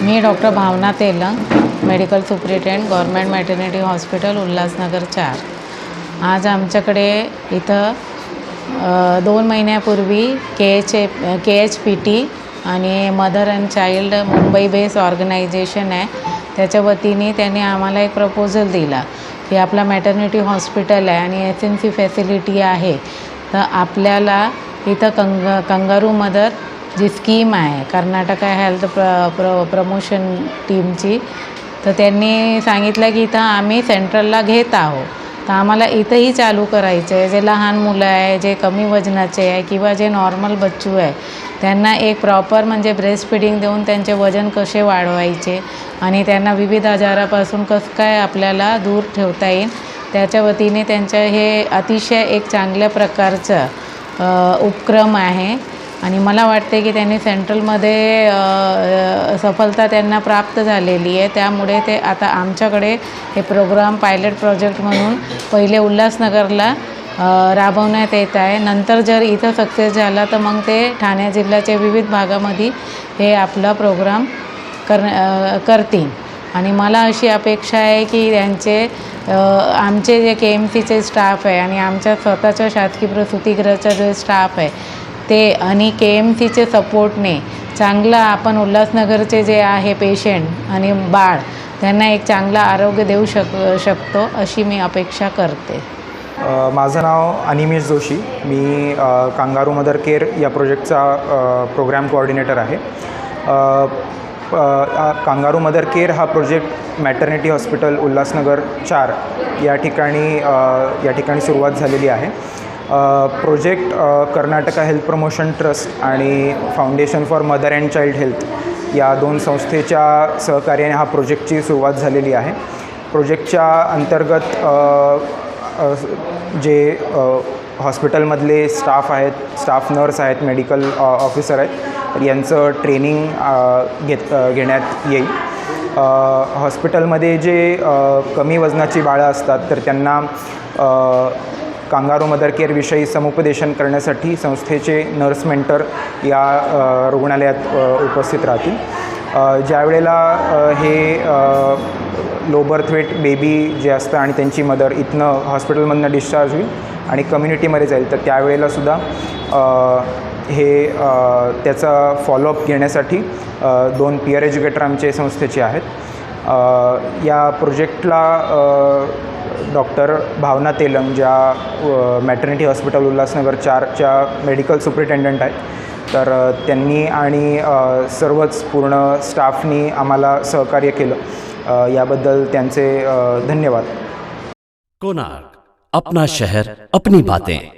मी doctor Bhavana Telang, medical superintendent, government maternity hospital, Ulhasnagar 4. आज आमच्याकडे इथं 2 महिन्यापूर्वी KHPT आणि mother and child Mumbai base organisation आहे, त्याच्या वतीने त्यांनी आम्हाला एक प्रपोजल दिला की आपला मॅटर्निटी हॉस्पिटल आहे आणि SNC फॅसिलिटी आहे, तर आपल्याला इथं कंगारू मदर जी स्कीम आहे कर्नाटका हेल्थ प्रमोशन टीमची, तर त्यांनी सांगितलं की इथं आम्ही सेंट्रलला घेत आहोत, तर आम्हाला इथंही चालू करायचं आहे. जे लहान मुलं आहे, जे कमी वजनाचे आहे किंवा जे नॉर्मल बच्चू आहे, त्यांना एक प्रॉपर म्हणजे ब्रेस्ट फीडिंग देऊन त्यांचे वजन कसे वाढवायचे आणि त्यांना विविध आजारापासून कसं काय आपल्याला दूर ठेवता येईल, त्याच्या वतीने त्यांचं हे अतिशय एक चांगल्या प्रकारचं उपक्रम आहे. आणि मला वाटते की त्यांनी सेंट्रलमध्ये सफलता त्यांना प्राप्त झालेली आहे, त्यामुळे ते आता आमच्याकडे हे प्रोग्राम पायलट प्रोजेक्ट म्हणून पहिले उल्हासनगरला राबवण्यात येत आहे. नंतर जर इथं सक्सेस झाला तर मग ते ठाणे जिल्ह्याच्या विविध भागामध्ये हे आपला प्रोग्राम करतील. आणि मला अशी अपेक्षा आहे की आमचे जे KMCचे स्टाफ आहे आणि आमच्या स्वतःच्या शासकीय प्रसूतिगृहाचा जो स्टाफ आहे ते आणि KMCचे सपोर्टने चांगला आपण उल्हासनगरचे जे आहे पेशंट आणि बाळ त्यांना एक चांगला आरोग्य देऊ शकतो अशी मी अपेक्षा करते. माझं नाव अनिमेश जोशी. मी कांगारू मदर केअर या प्रोजेक्टचा प्रोग्राम कोऑर्डिनेटर आहे. कांगारू मदर केअर हा प्रोजेक्ट मॅटर्निटी हॉस्पिटल उल्हासनगर 4 या ठिकाणी सुरुवात झालेली आहे. Project Karnataka health promotion trust आणि foundation for mother and child health या 2 संस्थेच्या सहकार्याने हा प्रोजेक्टची सुरुवात झालेली आहे. प्रोजेक्टच्या अंतर्गत जे हॉस्पिटलमधले स्टाफ नर्स आहेत, मेडिकल ऑफिसर आहेत, तर यांचं ट्रेनिंग घेण्यात येईल. हॉस्पिटलमध्ये जे कमी वजनाची बाळं असतात तर त्यांना कांगारू मदर केअरविषयी समुपदेशन करण्यासाठी संस्थेचे नर्स मेंटर या रुग्णालयात उपस्थित राहतील. ज्या वेळेला हे लो बर्थ वेट बेबी जे असतं आणि त्यांची मदर इथनं हॉस्पिटलमधनं डिस्चार्ज होईल आणि कम्युनिटीमध्ये जाईल, तर त्यावेळेलासुद्धा त्याचा फॉलोअप घेण्यासाठी 2 पिअर एज्युकेटर आमचे संस्थेचे आहेत. या प्रोजेक्टला डॉक्टर भावना तेलंग ज्या मॅटर्निटी हॉस्पिटल उल्हासनगर 4च्या मेडिकल सुपरिटेंडेंट आहेत, तर त्यांनी आणि सर्वच पूर्ण स्टाफनी आम्हाला सहकार्य केलं, याबद्दल त्यांचे धन्यवाद. कोणार्क, अपना शहर अपनी बातें.